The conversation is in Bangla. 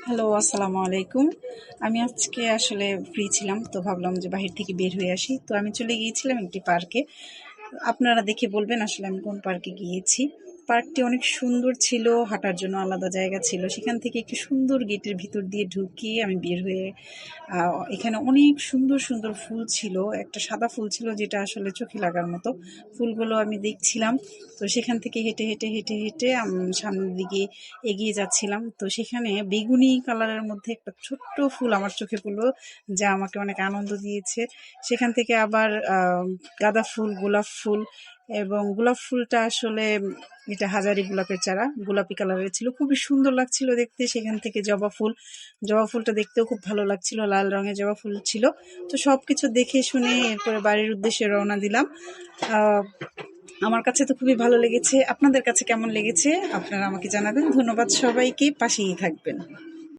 হ্যালো, আসসালামু আলাইকুম। আমি আজকে আসলে ফ্রি ছিলাম, তো ভাবলাম যে বাহির থেকে বের হয়ে আসি। তো আমি চলে গিয়েছিলাম একটি পার্কে। আপনারা দেখে বলবেন আসলে আমি কোন পার্কে গিয়েছি। পার্কটি অনেক সুন্দর ছিল, হাঁটার জন্য আলাদা জায়গা ছিল। সেখান থেকে একটি সুন্দর গেটের ভিতর দিয়ে ঢুকিয়ে আমি বের হয়ে এখানে অনেক সুন্দর সুন্দর ফুল ছিল। একটা সাদা ফুল ছিল যেটা আসলে চোখে লাগার মতো। ফুলগুলো আমি দেখছিলাম। তো সেখান থেকে হেঁটে হেঁটে হেঁটে হেঁটে সামনের দিকে এগিয়ে যাচ্ছিলাম। তো সেখানে বেগুনি কালারের মধ্যে একটা ছোট্ট ফুল আমার চোখে পড়লো, যা আমাকে অনেক আনন্দ দিয়েছে। সেখান থেকে আবার গাঁদা ফুল, গোলাপ ফুল, এবং গোলাপ ফুলটা আসলে এটা হাজারি গোলাপের চারা, গোলাপি কালারের ছিল, খুবই সুন্দর লাগছিল দেখতে। সেখান থেকে জবা ফুল, জবা ফুলটা দেখতেও খুব ভালো লাগছিল, লাল রঙের জবা ফুল ছিল। তো সবকিছু দেখে শুনে এরপরে বাড়ির উদ্দেশ্যে রওনা দিলাম। আহ, আমার কাছে তো খুবই ভালো লেগেছে। আপনাদের কাছে কেমন লেগেছে আপনারা আমাকে জানাবেন। ধন্যবাদ সবাইকে, পাশেই থাকবেন।